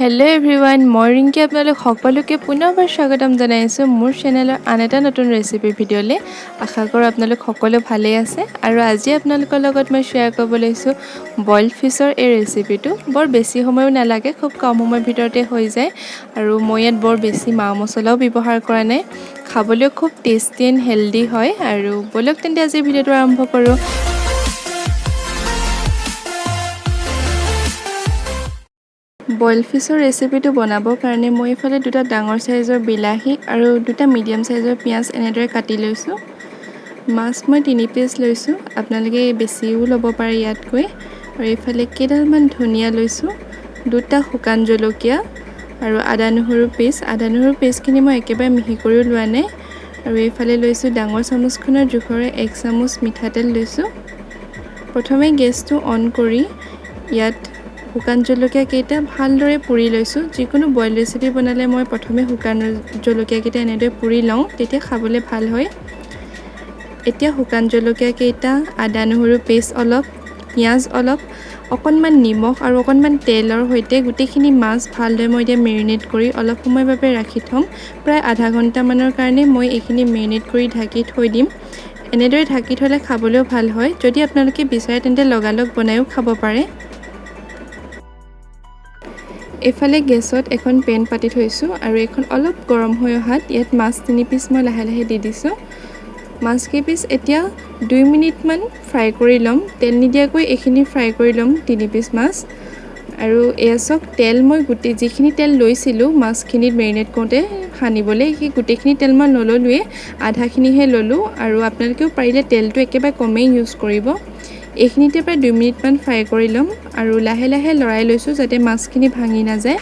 Hello' everyone, মই ৰিংকি আপোনালোক সকলোকে পুনৰবাৰ স্বাগতম জনাইছোঁ মোৰ চেনেলৰ আন এটা নতুন ৰেচিপি ভিডিঅ'লৈ। আশা কৰোঁ আপোনালোক সকলো ভালেই আছে। আৰু আজি আপোনালোকৰ লগত মই শ্বেয়াৰ কৰিব লৈছোঁ বইল ফিছৰ এই ৰেচিপিটো। বৰ বেছি সময়ো নালাগে, খুব কম সময়ৰ ভিতৰতে হৈ যায়। আৰু মই ইয়াত বৰ বেছি মা মছলাও ব্যৱহাৰ কৰা নাই, খাবলৈও খুব টেষ্টি এণ্ড হেল্ডি হয়। আৰু ব'লক তেন্তে আজি ভিডিঅ'টো আৰম্ভ কৰোঁ। বইল ফিছৰ ৰেচিপিটো বনাবৰ কাৰণে মই এইফালে দুটা ডাঙৰ চাইজৰ বিলাহী আৰু দুটা মিডিয়াম চাইজৰ পিঁয়াজ এনেদৰে কাটি লৈছোঁ। মাছ মই 3 পিচ লৈছোঁ, আপোনালোকে বেছিও ল'ব পাৰে ইয়াতকৈ। আৰু এইফালে কেইডালমান ধনিয়া লৈছোঁ, দুটা শুকান জলকীয়া আৰু আদা নহৰু পেষ্টখিনি মই একেবাৰে মিহি কৰিও লোৱা নাই। আৰু এইফালে লৈছোঁ ডাঙৰ চামুচখনৰ জোখৰে 1 চামুচ মিঠাতেল লৈছোঁ। প্ৰথমে গেছটো অন কৰি ইয়াত শুকান জলকীয়াকেইটা ভালদৰে পুৰি লৈছোঁ। যিকোনো বইল ৰেচিপি বনালে মই প্ৰথমে শুকান জলকীয়াকেইটা এনেদৰে পুৰি লওঁ, তেতিয়া খাবলৈ ভাল হয়। এতিয়া শুকান জলকীয়াকেইটা, আদা নহৰু পেষ্ট অলপ, পিঁয়াজ অলপ, অকণমান নিমখ আৰু অকণমান তেলৰ সৈতে গোটেইখিনি মাছ ভালদৰে মই এতিয়া মেৰিনেট কৰি অলপ সময়ৰ বাবে ৰাখি থ'ম। প্ৰায় আধা ঘণ্টামানৰ কাৰণে মই এইখিনি মেৰিনেট কৰি ঢাকি থৈ দিম। এনেদৰে ঢাকি থ'লে খাবলৈও ভাল হয়। যদি আপোনালোকে বিচাৰে তেন্তে লগালগ বনায়ো খাব পাৰে। এইফালে গেছত এখন পেন পাতি থৈছোঁ আৰু এইখন অলপ গৰম হৈ অহাত ইয়াত মাছ 3 পিচ মই লাহে লাহে দি দিছোঁ। মাছকেইপিচ এতিয়া 2 মিনিটমান ফ্ৰাই কৰি ল'ম। তেল নিদিয়াকৈ এইখিনি ফ্ৰাই কৰি ল'ম 3 পিচ মাছ। আৰু এয়া চাওক, তেল মই যিখিনি তেল লৈছিলোঁ মাছখিনিত মেৰিনেট কৰোঁতে সানিবলৈ, সেই গোটেইখিনি তেল মই নল'লোৱে, আধাখিনিহে ল'লোঁ। আৰু আপোনালোকেও পাৰিলে তেলটো একেবাৰে কমেই ইউজ কৰিব। এইখিনিতে প্ৰায় 2 মিনিটমান ফ্ৰাই কৰি ল'ম আৰু লাহে লাহে লৰাই লৈছোঁ যাতে মাছখিনি ভাঙি নাযায়।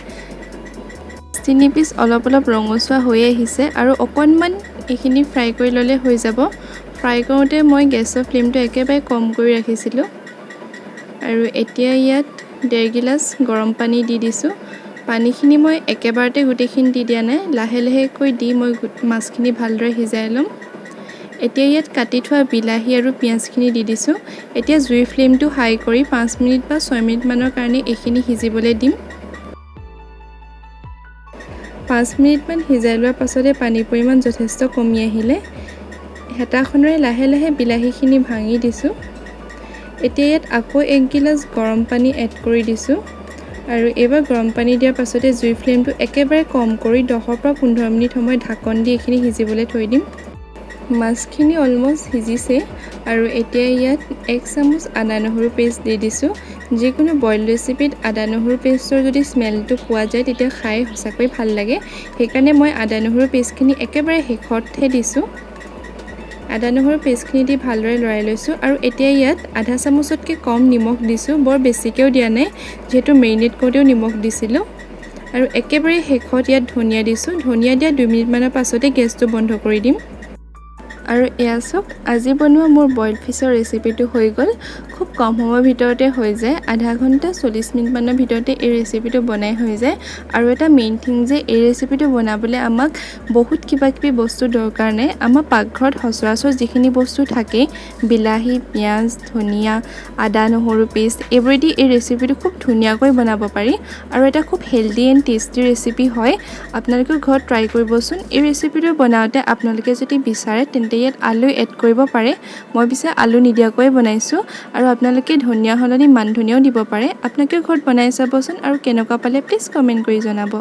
3 পিচ অলপ অলপ ৰঙচুৱা হৈ আহিছে আৰু অকণমান এইখিনি ফ্ৰাই কৰি ল'লে হৈ যাব। ফ্ৰাই কৰোঁতে মই গেছৰ ফ্লেমটো একেবাৰে কম কৰি ৰাখিছিলোঁ। আৰু এতিয়া ইয়াত 1.5 গিলাচ গৰম পানী দি দিছোঁ। পানীখিনি মই একেবাৰতে গোটেইখিনি দি দিয়া নাই, লাহে লাহেকৈ দি মই মাছখিনি ভালদৰে সিজাই ল'ম। এতিয়া ইয়াত কাটি থোৱা বিলাহী আৰু পিঁয়াজখিনি দি দিছোঁ। এতিয়া জুইৰ ফ্লেমটো হাই কৰি 5 মিনিট বা 6 মিনিটমানৰ কাৰণে এইখিনি সিজিবলৈ দিম। 5 মিনিটমান সিজাই লোৱাৰ পাছতে পানীৰ পৰিমাণ যথেষ্ট কমি আহিলে। হেতাখনেৰে লাহে লাহে বিলাহীখিনি ভাঙি দিছোঁ। এতিয়া ইয়াত আকৌ 1 গিলাচ গৰম পানী এড কৰি দিছোঁ। আৰু এইবাৰ গৰম পানী দিয়াৰ পাছতে জুইৰ ফ্লেমটো একেবাৰে কম কৰি 10 পৰা 15 মিনিট সময় ঢাকন দি এইখিনি সিজিবলৈ থৈ দিম। মাছখিনি অলমষ্ট সিজিছে আৰু এতিয়া ইয়াত 1 চামুচ আদা নহৰু পেষ্ট দি দিছোঁ। যিকোনো বইল ৰেচিপিত আদা নহৰু পেষ্টৰ যদি স্মেলটো পোৱা যায় তেতিয়া খাই সঁচাকৈ ভাল লাগে। সেইকাৰণে মই আদা নহৰু পেষ্টখিনি একেবাৰে শেষতহে দিছোঁ। আদা নহৰু পেষ্টখিনি দি ভালদৰে লৰাই লৈছোঁ। আৰু এতিয়া ইয়াত আধা চামুচতকৈ কম নিমখ দিছোঁ, বৰ বেছিকৈও দিয়া নাই যিহেতু মেৰিনেট কৰোঁতেও নিমখ দিছিলোঁ। আৰু একেবাৰে শেষত ইয়াত ধনিয়া দিছোঁ। ধনিয়া দিয়া 2 মিনিটমানৰ পাছতে গেছটো বন্ধ কৰি দিম। আৰু এয়া চাওক, আজি বনোৱা মোৰ বইল ফিছৰ ৰেচিপিটো হৈ গ'ল। খুব কম সময়ৰ ভিতৰতে হৈ যায়, আধা ঘণ্টা 40 মিনিটমানৰ ভিতৰতে এই ৰেচিপিটো বনাই হৈ যায়। আৰু এটা মেইন থিং যে এই ৰেচিপিটো বনাবলৈ আমাক বহুত কিবাকিবি বস্তু দৰকাৰ নাই। আমাৰ পাকঘৰত সচৰাচৰ যিখিনি বস্তু থাকে, বিলাহী, পিঁয়াজ, ধনিয়া, আদা নহৰু পেষ্ট, এইবোৰেদি এই ৰেচিপিটো খুব ধুনীয়াকৈ বনাব পাৰি। আৰু এটা খুব হেল্ডি এণ্ড টেষ্টি ৰেচিপি হয়। আপোনালোকেও ঘৰত ট্ৰাই কৰিবচোন। এই ৰেচিপিটো বনাওঁতে আপোনালোকে যদি বিচাৰে তেন্তে ইয়াত আলু এড কৰিব পাৰে। মই পিছে আলু নিদিয়াকৈয়ে বনাইছোঁ। আৰু আপোনালোকে ধনিয়া সলনি মান ধনিয়াও দিব পাৰে। আপোনালোকে ঘৰত বনাই চাবচোন আৰু কেনেকুৱা পালে প্লিজ কমেণ্ট কৰি জনাব।